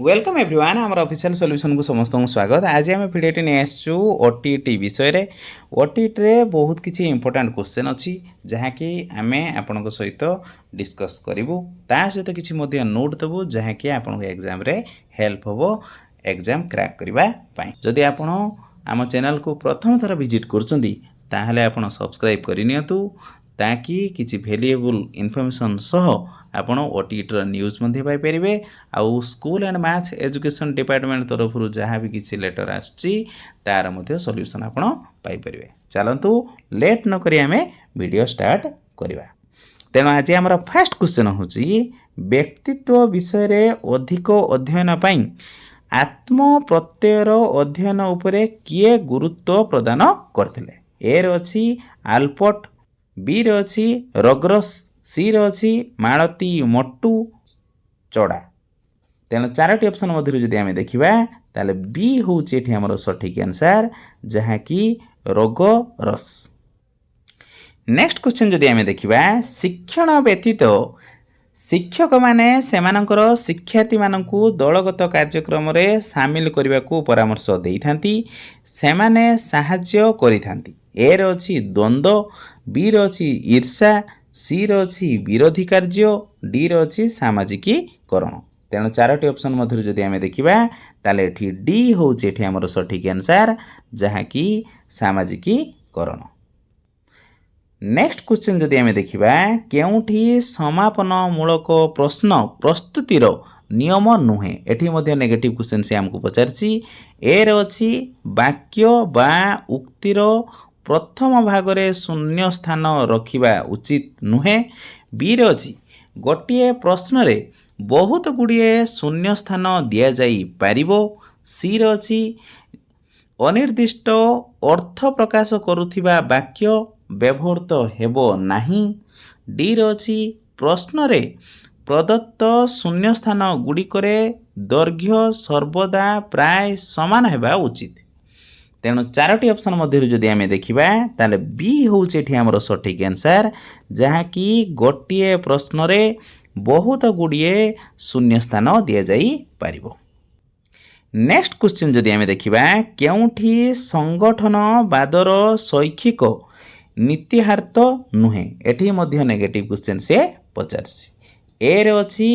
Welcome everyone आम official solution को समस्त को स्वागत। आज आम भिडियो नहीं आसचु ओटीटी विषय रे। ओटीटी रे बहुत किसी इंपोर्टेंट क्वेश्चन अच्छी जहाँकि आम आपण सहित डिस्कस करूँ ता सहित किसी नोट देवु जहाँकि आपन एग्जाम रे हेल्प हम एग्जाम क्रैक करने। जदि आपण आम चैनल को प्रथम थर विजिट कर सब्सक्राइब करनी ताकि किसी वैल्यूएबल इनफॉरमेशन सह आपण ओटीटी न्यूज पाइपर आउ school and maths education department तरफ जहाँ भी किसी लेटर आसुची तार मध्य सॉल्यूशन आपण पाइपर। चलतु लेट न करी आमे वीडियो स्टार्ट करवा। तेणु आज आमर फास्ट क्वेश्चन होची व्यक्तित्व विषय रे अधिक अध्ययन पाई आत्म प्रत्ययर अध्ययन उपरे किए गुरुत्व प्रदान करथिले। ए रे अछि आल्बर्ट, बी रे अछि रगरस, सी रे अछि मालती मोटू चौड़ा। तेणु चारोटी ऑप्शन मध्य जदि आम देखा ताले बी हूँ आमर सठिक आंसर जहाँकि रगरस। नेक्स्ट क्वेश्चन जदि आम देखा शिक्षण व्यतीत शिक्षक माने सेमानंकर शिक्षार्थी मानकु दलगत कार्यक्रम रे शामिल करने को परामर्श देइथांती, सेमाने साहाय्य करिथांती। ए रे अछि द्वंद्व, बी रे अछि ईर्षा, सी रे अछि विरोधी कार्य, डी रे अछि सामाजिकीकरण। तेणु चारोटी ऑप्शन मध्य जदि आम देखा ताले एठी डी हूँ आमर सठिक आंसर जहाँकि सामाजिकीकरण। नेक्स्ट क्वेश्चन जदि आम देखा केउठी समापन मूलक प्रश्न प्रस्तुतिर नियम नुहे। एठी मध्य नेगेटिव क्वेश्चन से आमको पचारछि। ए रे अछि वाक्य बा उक्तिर प्रथम भाग रे शून्य स्थान रखिबा उचित नुहे। बी रे अछि गोटिए प्रश्न रे बहुत गुड़िए शून्य स्थान दिया जाई पारिबो। सी रे अछि अनिर्दिष्ट अर्थ प्रकाश करुथिबा वाक्य व्यवहृत हेबो नाही। डी रे अछि प्रश्न रे प्रदत्त शून्य स्थान गुड़िकरे दैर्घ्य सर्वदा प्राय समान हेबा उचित। तेणु चारोटी ऑप्शन मध्य जदि आम देखा ताले बी हूँ आमर सठिक आंसर जहाँकि गोटिए प्रश्न रे बहुत गुड़िए शून्य स्थान दि जाई पारिबो। नेक्स्ट क्वेश्चन जदि आम देखा केउठी संगठनवादर शैक्षिक नीतिहार्थ नुहे। एठी मध्य नेगेटिव क्वेश्चन से पचारछि। ए रे अछि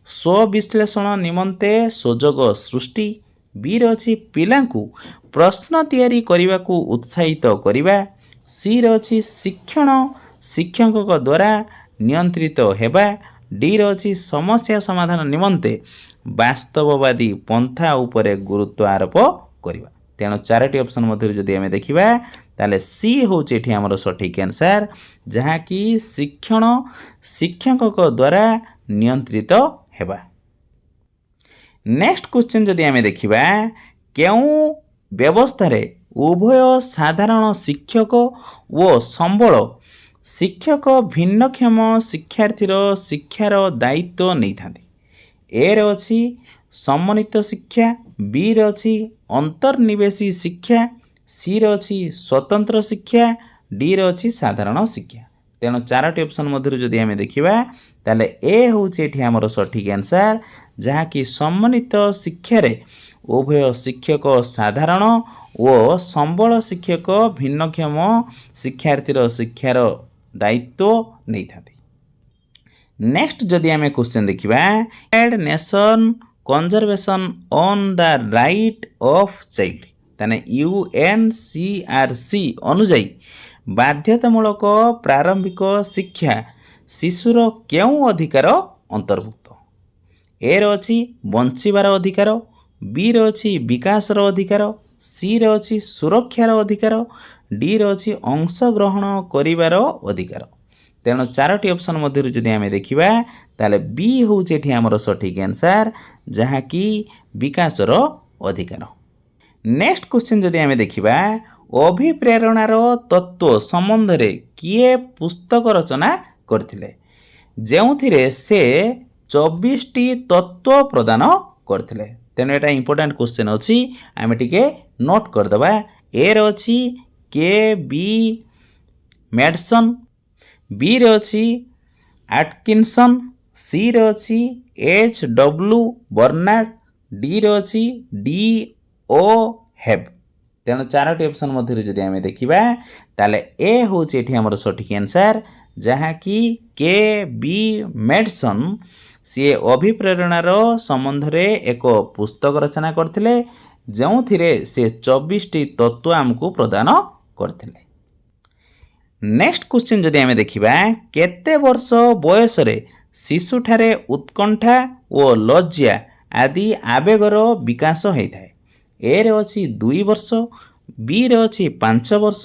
स्वविश्लेषण निमंते सुजोग सृष्टि, बी रे अछि पिलांकु प्रश्न तैयारी करने उत्साहित करवा, सी रे अछि शिक्षण शिक्षक द्वारा नियंत्रित हेबा, डी रे अछि समस्या समाधान निमंते वास्तववादी पंथा उपरे गुरुत्व आरोप करवा। तेणु चारोटी ऑप्शन मध्य जदि आम देखा ताले सी हूँ आमर सठिक आंसर जहाँकि शिक्षण शिक्षक द्वारा नियंत्रित हेबा। नेक्स्ट क्वेश्चन जदि आम देखा केउ व्यवस्था रे उभय साधारण शिक्षक व संबल शिक्षक भिन्नक्षम शिक्षार्थीर शिक्षार दायित्व नहीं थांती। ए रे अछि सम्मानित शिक्षा, बी रे अछि अंतर्निवेशी शिक्षा, सी रे अछि स्वतंत्र शिक्षा, डी रे अछि साधारण शिक्षा। तेणु चारोटी ऑप्शन मध्य जदि आम देखा ताले ए हूँ आमर सठिक आंसर जहाँकि सम्मानित शिक्षा रे उभय शिक्षक साधारण व संबल शिक्षक भिन्नक्षम शिक्षार्थीर शिक्षार दायित्व नहीं थांती। नेक्स्ट जदि आम क्वेश्चन देखा United nation conservation on the right of child ताने UNCRC अनुजाई बाध्यतामूलक प्रारंभिक शिक्षा शिशुर केउ अधिकार अंतर्भुक्त। ए रे अछि बंचिबार अधिकार, बी रे अछि विकासर अधिकार, सी रे अछि सुरक्षार अधिकार, डी रे अछि अंशग्रहण करिवार अधिकार। तेणु चारोटी ऑप्शन मध्य जदि आम देखा ताले बी हूँ आमर सठिक आंसर जहाँकि विकासर अधिकार। नेक्स्ट क्वेश्चन जदि आम देखा अभिप्रेरणार तत्व संबंध रे किए पुस्तक रचना करथिले जेउथिरे से 24 टी तत्व प्रदान करथिले। तेणु एटा इंपोर्टेंट क्वेश्चन अछि आम टिके नोट करदबा। ए रे अछि KB मेडसन, बी रे अछि एटकिंसन, सी रे अछि HW बर्नार्ड, डी रे अछि डी ओ हैव। तेणु चारोटी ऑप्शन मध्य जदि आम देखा ताले ए हूँ ये आमर सठिक आंसर जहाँकि के बी मेडसन सी अभिप्रेरणार संबंध रे एक पुस्तक रचना करथिले जोंथिरे से 24 टी तत्व आमको प्रदान करथिले। नेक्स्ट क्वेश्चन जदि आम देखा केते वर्ष बयस रे शिशुठारे उत्कंठा और लज्जा आदि आवेगर विकास होता है। ए रे अछि 2 वर्ष, बी रे अछि 5 वर्ष,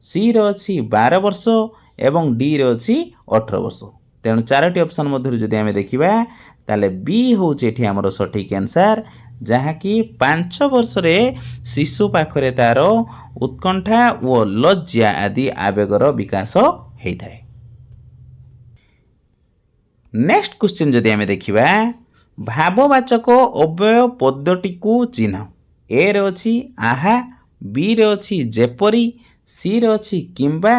सी रे अछि 12 वर्ष एवं डी रे अछि 18 वर्ष। तेणु चारोटी ऑप्शन मध्य जदि आम देखा ताले बी हूँ ये आमर सठिक आंसर जहाँकि 5 वर्ष रे शिशु पाखरे तार उत्कंठा और लज्जा आदि आवेगर विकास होता है। नेक्स्ट क्वेश्चन जदि आम देखा भाववाचक अव्यय पदटी को चिन्ह। ए रे अछि आहा, बी रे अछि जेपरी, सी रे अछि किंबा,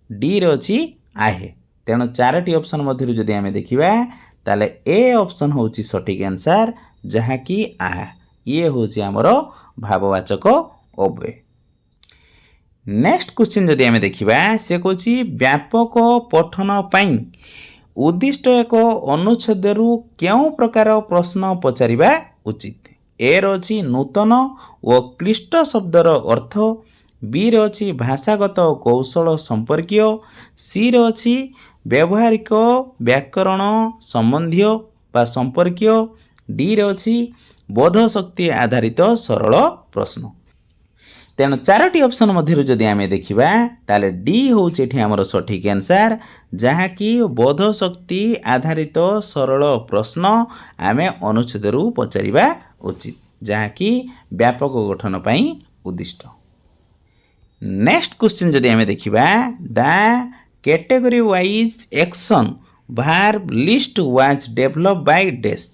डी रे अछि आहे। तेणु चारोटी ऑप्शन मध्य जदि आम देखा ताले ए ऑप्शन होची सठिक आंसर जहाँकि आहा ये हूँ आमर भाववाचक अव्यय। नेक्स्ट क्वेश्चन जदि आम देखा से कहूँ व्यापक पठन पाई उद्दिष्ट एक अनुच्छेद क्यों प्रकार प्रश्न पचारिबा उचित। ए रे अछि नूतन और क्लिष्ट शब्दर अर्थ, बी रे अछि भाषागत कौशल संपर्कीय, सी रे अछि व्यावहारिक व्याकरण संबंधी बा संपर्कीय, डी रे अछि बोध शक्ति आधारित सरल प्रश्न। तेणु चारोटी ऑप्शन मध्य जदि आम देखा ताले डी हूँ ये आमर सठिक आंसर जहाँकि बोध शक्ति आधारित सरल प्रश्न आम अनुच्छेद पचारिबा उचित जहाँकि व्यापक गठन पाई उद्दिष्ट। नेक्स्ट क्वेश्चन जदि आम देखा the category wise action verb list was develop by dash.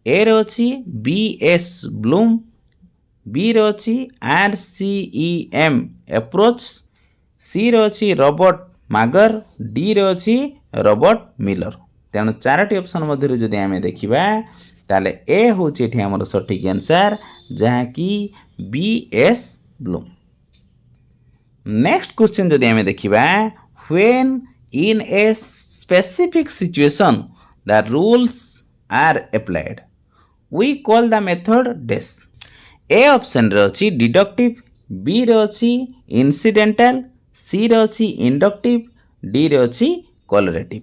A रे अछि बी एस ब्लूम, बी रे अछि RCEM अप्रोच, सी रे अछि रॉबर्ट मागर, डी रे अछि रॉबर्ट मिलर। तेणु चारोटी ऑप्शन मध्य जदि आम देखा ताले ए हूँ ये आमर सठिक आंसर जहाँकि B S Bloom. Next question जदि आम देखा when in a specific situation the rules are applied we call the method dash. A option रे अछि डिडक्टिव, बी रे अछि इनसिडेंटल, सी रे अछि इंडक्टिव, डी रे अछि कोलरेटिव।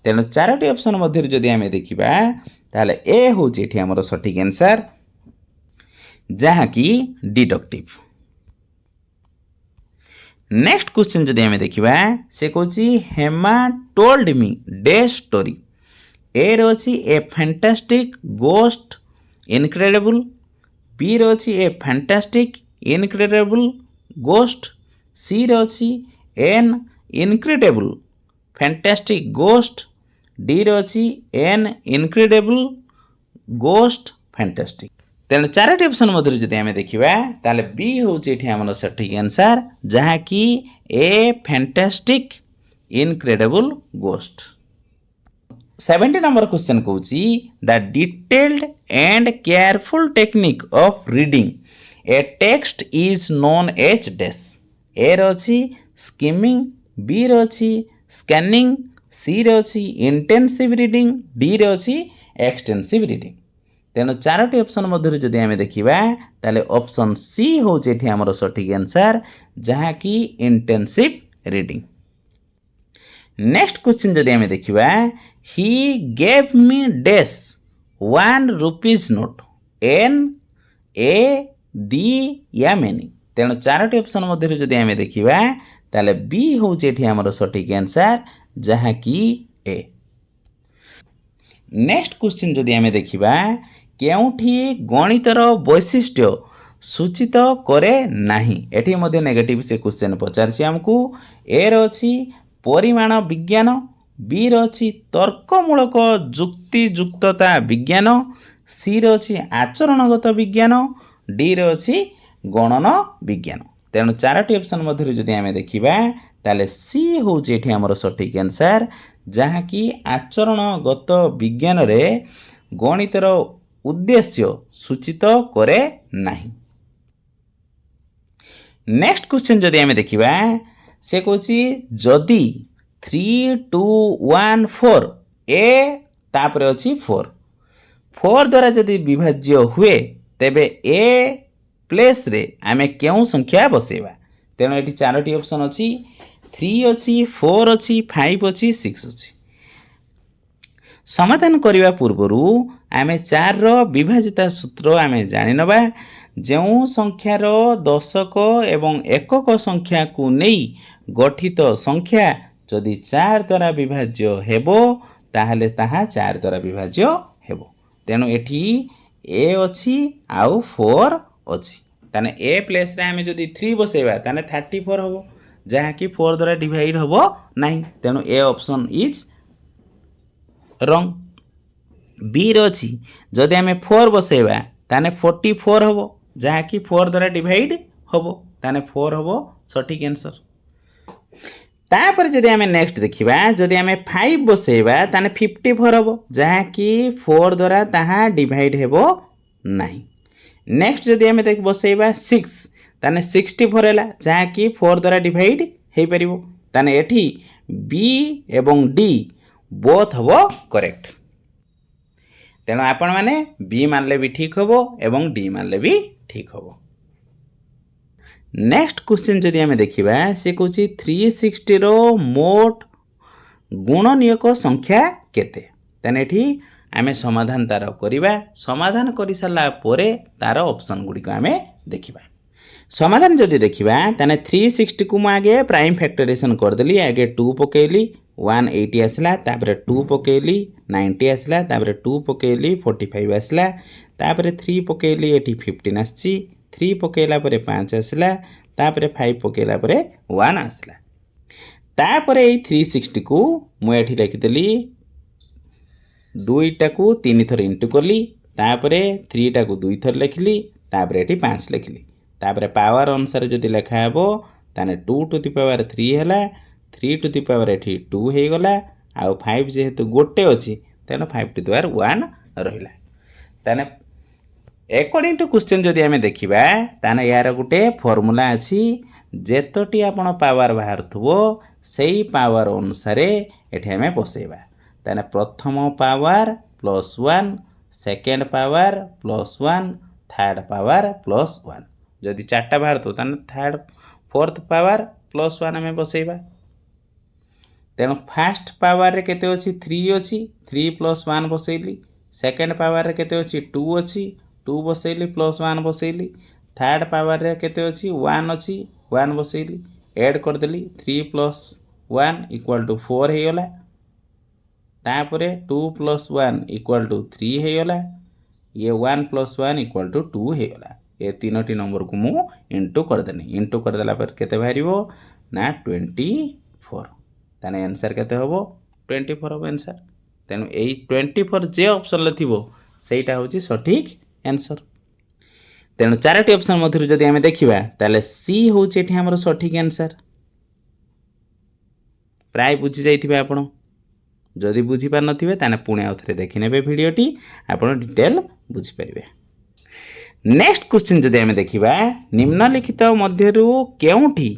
तेणु चारोटी ऑप्शन मध्य जदि आम देखा ताले ए हूँ ये आमर सठिक आंसर जहाँकि डिडक्टिव। नेक्स्ट क्वेश्चन जदि आम देखा से कहूँ Hema told me the story. A रे अछि a fantastic ghost incredible, B रे अछि a fantastic incredible ghost, C रे अछि an incredible fantastic ghost, D रे अछि एन इनक्रेडिबल गोस्ट फैंटास्टिक। तेणु चारोटी ऑप्शन मध्य जदि आम देखा ताले बी हूँ ये आमर सठिक आंसर जहाँकि a fantastic incredible ghost. 70 number question कहूँ the detailed and careful technique of reading a text is known as dash. A रे अछि स्किमिंग, बी रे अछि स्कैनिंग, सी रे अछि इंटेंसिव रीडिंग, डी रे अछि एक्सटेंसिव रीडिंग। तेणु चारोटी ऑप्शन मध्य जदि आम देखा ताले ऑप्शन सी हूँ ये आमर सठिक आंसर जहाँकि इंटेंसिव रीडिंग। नेक्स्ट क्वेश्चन जदि आम देखा he gave me dash 1 rupees note an a the या मेनी। तेणु चारोटी ऑप्शन मध्य जदि आम देखा ताले बी हूँ ये आमर सठिक आंसर जहाँकि ए। नेक्स्ट क्वेश्चन जदि आम देखा केउठी गणितर वैशिष्ट्य सूचित करे नाही। एठी मध्य नेगेटिव से क्वेश्चन पचारछि हमकू। ए रे अछि परिमाण विज्ञान, बी रे अछि तर्कमूलक जुक्तियुक्तता विज्ञान, सी रे अछि आचरणगत विज्ञान, डी रे अछि गणन विज्ञान। तेणु चारोटी ऑप्शन मध्य जदि आम देखा ताले सी हूँ ये आमर सठिक आंसर जहाँकि आचरणगत विज्ञान रे गणितर उद्देश्य सूचित करे नाही। नेक्स्ट क्वेश्चन जदि आमे देखिबा से कहूची जदि 3 2 1 4 ए तापर अछि 4 द्वारा जदि विभाज्य हुए तेबे ए प्लेस रे आमे केउ संख्या बसेबा। तेणु एठी चारोटी ऑप्शन अछि 3 अछि 4 अछि 5 अछि 6 अछि। समाधान करने पूर्वर आमे 4 रो विभाजिता सूत्र आमे जानि नबा। जो संख्यार दशक एवं एकक संख्या को नहीं गठित संख्या जदि 4 द्वारा विभाज्य हेबो ताहले ताहा 4 द्वारा विभाज्य हेबो। तेणु एठी ए अछि आउ 4 अछि ताने ए प्लेस रे आमे जदि 3 बसेबा ताने 34 हबो जहा कि 4 द्वारा डिवाइड हबो नाही। तेणु ए ऑप्शन इज रंग। बी रो अछि जदि आमे 4 बसेबा ताने 44 हबो जहा कि 4 द्वारा डिवाइड हबो ताने 4 हबो सठिक आंसर। तापर जदि आमे नेक्स्ट देखिबा जदि आमे 5 बसेबा ताने 54 हबो जहा कि 4 द्वारा ताहा डिवाइड हेबो नाही। नेक्स्ट जदि आमे देख बसेबा 6 ताने 64 हैला जहा कि 4 द्वारा डिवाइड हे परिबो ताने एठी बी एवं डी बोथ हबो करेक्ट। तेणु आपण माने बी मानले भी ठीक हबो एवं डी मानले भी ठीक हबो। नेक्स्ट क्वेश्चन जदि आमे देखिबा से कहूची 360 रो मोट गुणनीयक संख्या केते। तने एठी आमे समाधान तार करिबा। समाधान करि साला परे तार ऑप्शन गुडी को आमे देखिबा। समाधान जदि देखिबा तने 360 को आगे प्राइम फैक्टराइजेशन कर देली। आगे 2 पकेली 180 आसला तापर 2 पकेली 90 आसला तापर 2 पकेली 45 आसला तापर 3 पकेली एठी 15 आछि 3 पकेला परे 5 आसला तापर 5 पकेला परे 1 आसला। तापर ए 360 को मु एठी लिखि देली 2 टा को 3 थर इंटू करली तापर 3 टा को 2 थर लिखली तापर एठी 5 लिखली तापर पावर अनुसार जदि लेखा हेबो ताने 2 टू द पावर 3 हैला 3 टू द पावर एठी 2 हे गला आ 5 जेहेतु गोटे अछि तेनो 5 टू द पावर 1 रहिला। ताने अकॉर्डिंग टू क्वेश्चन जदि आमे देखिबा ताने यार गुटे फार्मूला अछि जेतोटी आपण पावर बाहरथबो सेही पावर अनुसार एठी आमे बसेबा। ताने प्रथम power plus 1 second power plus 1 third power plus 1 जदि 4टा बाहरथो ताने थर्ड फोर्थ पावर प्लस 1 आमे बसेबा। तेणु फास्ट पावर रे केते अछि 3 अछि 3 प्लस 1 बसेली सेकंड पावर रे केते अछि 2 अछि 2 बसेली प्लस 1 बसेली थर्ड पावर रे केते अछि 1 अछि 1 बसेली ऐड कर देली 3 प्लस 1 इक्वल टू 4 हे गला तापरे 2 प्लस 1 इक्वल टू 3 हे गला ये 1 प्लस 1 इक्वल टू 2 हे गला। ये तीनोटी नंबर को मु इंटू कर देनी इंटू कर देला पर केते बाहरिबो ना 24 ताने आंसर केते होबो 24 होबो आंसर। तेनु एई 24 जे ऑप्शन ले थिबो सेटा होची सठिक आंसर। तेनु चारोटी ऑप्शन मध्यरु जदि हमें देखिबा ताले सी होची एठी हमर सठिक आंसर। प्राय बुझी जाइथिबे आपण जदि बुझी पार नथिबे ताने पुणे आउथरे देखि नेबे भिडियोटी आपण डिटेल बुझी परिबे। नेक्स्ट क्वेश्चन जदि हमें देखिबा निम्नलिखित मध्यरु केउठी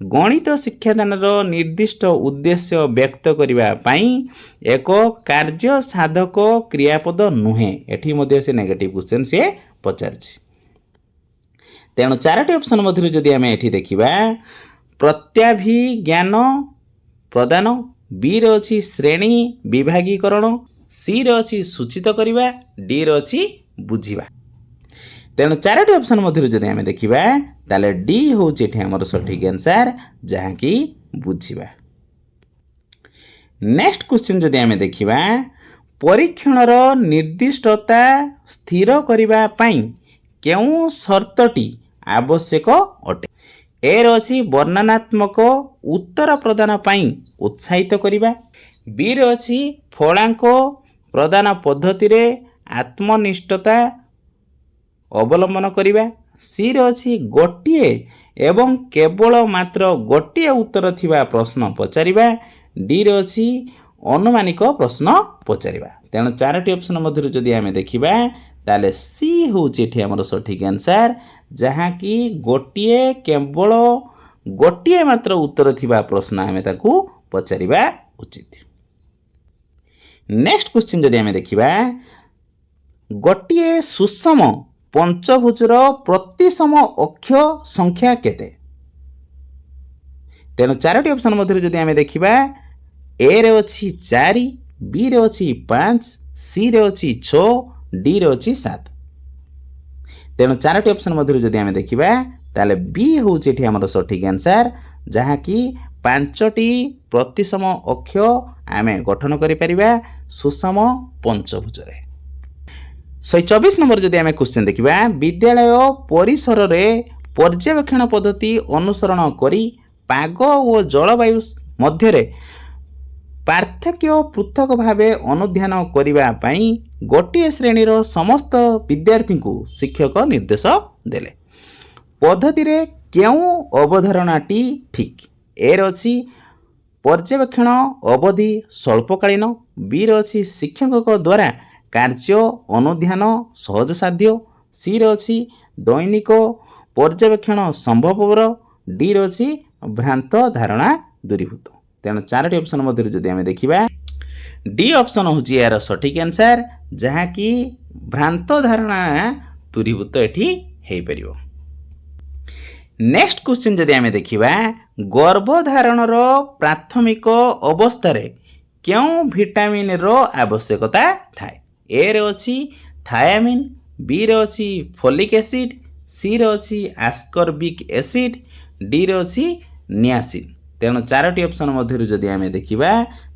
गणित शिक्षादान निर्दिष्ट उद्देश्य व्यक्त करिबा पई एक कार्य साधक क्रियापद नुहे। एठी मध्ये से नेगेटिव क्वेश्चन से पचारछि। तेणु चारोटी ऑप्शन मध्यरु जदि हमें एठी देखिबा प्रत्याभिज्ञान प्रदान बी रे अछि श्रेणी विभागीकरण सी रे अछि सूचित करिबा डी रे अछि बुझिबा। तेणु चारोटी ऑप्शन मध्यरु जदि हमें देखिबा ताले डी होची एठी हमर सठिक आंसर जहां कि बुझिबा। नेक्स्ट क्वेश्चन जदि हमें देखिबा परीक्षणर निर्दिष्टता स्थिर करिबा पई केउ शर्तटी आवश्यक अटे। ए रे अछि वर्णनात्मक उत्तर प्रदान पई उत्साहित करिबा बी रे अछि फलांक प्रदान पद्धति रे आत्मनिष्ठता अवलंबन करिबा सी रे अछि गोटिए एवं केवल मात्र गोटिए उत्तर थिबा प्रश्न पचारिबा डी रे अछि अनुमानिक प्रश्न पचारिबा। तेणु चारोटी ऑप्शन मध्यरु जदि हमें देखिबा ताले सी होउछि एठी हमर सठिक आंसर जहाँकि गोटिए केवल गोटिए मात्र उत्तर थिबा प्रश्न आमे ताकू पचारिबा उचित। नेक्स्ट क्वेश्चन जदि आमे देखिबा गोटिए सुषम पंचभुजर प्रतिसम अक्ष संख्या केते? तेणु चारोटी ऑप्शन मध्य जदि आमे देखिबा ए रे अछि 4, बी रे अछि 5, सी रे अछि 6, डी रे अछि 7। तेणु चारोटी ऑप्शन मध्य जदि आमे देखिबा ताले बी होउछि एठी हमर सठिक आंसर जहाँ कि 5टी प्रतिसम अक्ष आमे गठन करि परिबा सुषम पंचभुजरे। 124 नंबर जदि आमे क्वेश्चन देखिबा विद्यालय परिसर रे पर्यवेक्षण पद्धति अनुसरण करी पाग और जलवायु मध्य पार्थक्य पृथक भावे अनुध्यान करिबा पई गोटिए श्रेणी रो समस्त विद्यार्थी को शिक्षक निर्देश देले। पद्धति रे केउ अवधारणाटी ठीक? ए रे अछि पर्यवेक्षण अवधि स्वल्पकालीन, बी रे अछि शिक्षक द्वारा कार्य अनुध्यान सहज साध्य, सी रे अछि दैनिक पर्यवेक्षण संभवपर, डी रे अछि भ्रांत धारणा दूरीभूत। तेणु चारोटी ऑप्शन मध्य जदि आमे देखिबा डी ऑप्शन होछि यार सठिक आंसर जहाँ कि भ्रांत धारणा दूरीभूत एठी हेई परिबो। नेक्स्ट क्वेश्चन जदि आमे देखिबा गर्भधारण रो प्राथमिक अवस्था रे केउ विटामिन रो आवश्यकता थाए? ए रे अछि थायामिन, बी रे अछि फोलिक एसिड, सी रे अछि आस्कॉर्बिक एसिड, डी रे अछि नियासिन। तेणु चारोटी ऑप्शन मध्य जदि आमे देखिबा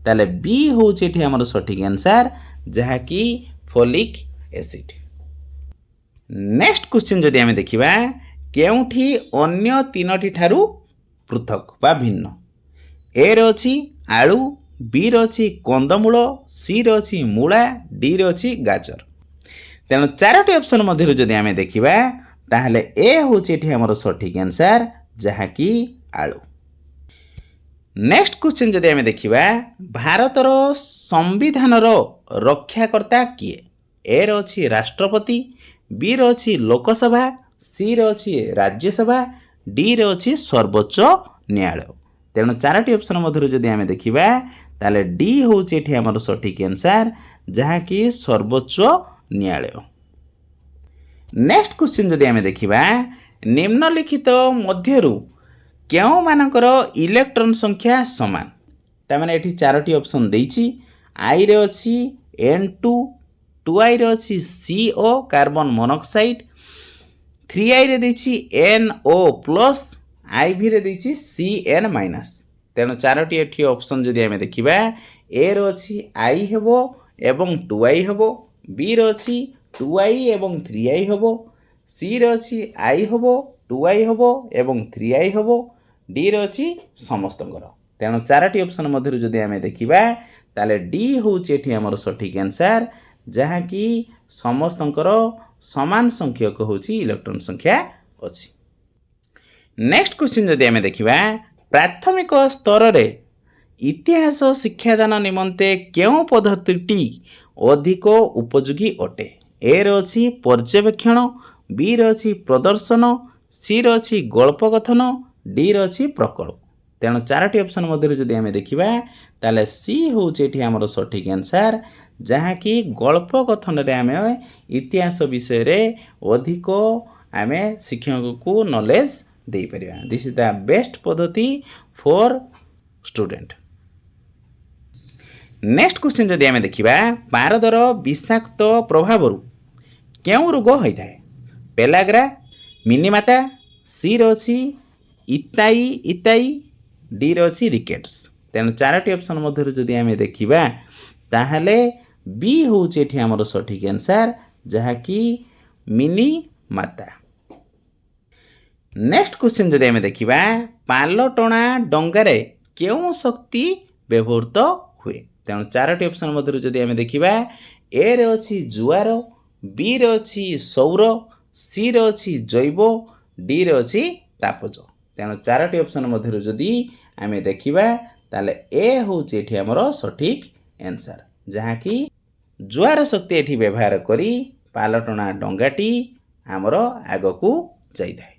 ताले बी होउछि एठी हमर सठिक आंसर जहाँ कि फोलिक एसिड। नेक्स्ट क्वेश्चन जदि आमे देखिबा केउठी अन्य तीनोटी ठारू पृथक बा भिन्न? ए रे अछि आलू, बी रे अछि कंदमूल, सी रे अछि मूला, डी रे अछि गाजर। तेणु चारोटी ऑप्शन मध्य जदि आमे देखिबा ताहले ए होउछि एठी हमर सठिक आंसर जहाँ कि आलू। नेक्स्ट क्वेश्चन जदि आमे देखिबा भारतर संविधान रो रक्षाकर्ता किए? ए रे अछि राष्ट्रपति, बी रे अछि लोकसभा, सी रे अछि राज्यसभा, डी रे अछि सर्वोच्च न्यायालय। तेणु चारोटी ऑप्शन मध्य जदि आमे देखिबा ताले डी होउछि एठी हमर सठिक आंसर जहाँ कि सर्वोच्च न्यायालय। नेक्स्ट क्वेश्चन जदि आमे देखिबा निम्नलिखित मध्यरु केउ मानकर इलेक्ट्रॉन संख्या समान? तामाने एठी चारोटी ऑप्शन देइछि आई रे अछि N2, 2i रे अछि CO कार्बन मोनोक्साइड, 3i रे देइछि NO+, IV रे देइछि CN-। तेणु चारोटी एठी ऑप्शन जदि आमे देखिबा ए रे अछि I हेबो एवं 2i हेबो, बी रे अछि 2i एवं 3i हेबो, सी रे अछि I हेबो 2i हेबो एवं 3i हेबो, डी रे अछि समस्तंकर। तेणु चारोटी ऑप्शन मध्य जदि आमे देखिबा ताले डी होउछि एठी हमर सठिक आंसर जहाँ कि समस्तंकर समान संख्यक होउछि इलेक्ट्रॉन संख्या अछि। नेक्स्ट क्वेश्चन जदि आमे देखिबा प्राथमिक स्तर रे इतिहास शिक्षादान निमंते केउ पद्धतिटी अधिक उपयोगी अटे? ए रे अछि पर्यवेक्षण, बी रे अछि प्रदर्शन, सी रे अछि गल्प कथन, डी रे अछि प्रकल्प। तेणु चारोटी ऑप्शन मध्य जदि आमे देखिबा ताले सी होउछि एठी हमर सठिक आंसर जहाँ कि गल्प कथन रे आमे इतिहास विषय रे अधिक आमे शिक्षक को नॉलेज दे परिबा। दिस इज द बेस्ट पद्धति फॉर स्टूडेंट। नेक्स्ट क्वेश्चन जदि आमे देखिबा पारदर विषाक्त प्रभाव केउ रोग होइथाय? पेलाग्रा, मिनीमाता, सी रे अछि इताई, डी रे अछि रिकेट्स। तेणु चारोटी ऑप्शन मध्य जदि आमे देखिबा ताहले बी होउछि एठी हमर सठिक आंसर जहाँ कि मिनीमाता। नेक्स्ट क्वेश्चन जदि आमे देखिबा पालटणा डंगारे केउ शक्ति व्यवहृत हुए? तेणु चारोटी ऑप्शन मध्य जदि आमे देखिबा ए रे अछि जुआर, बी रे अछि सौर, सी रे अछि जैव, डी रे अछि तापज। तेणु चारोटी ऑप्शन मध्य जदि आमे देखिबा ताले ए होउछि एठी हमर सठिक आंसर जहाँ कि जुआर शक्ति एठी व्यवहार करी ପାଲଟଣା ଡଙ୍ଗାଟି ଆମର ଆଗକୁ ଯାଇଥାଏ।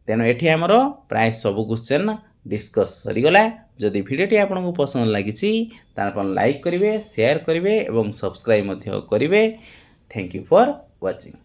ତେଣୁ ଏଠି ଆମର ପ୍ରାୟ ସବୁ କ୍ୱେଶ୍ଚନ୍ डिस्कस सरीगला। जदि भिडियोटी आपको पसंद लगी तार अपन लाइक करेंगे, शेयर करेंगे और सब्सक्राइब करेंगे। Thank you for watching.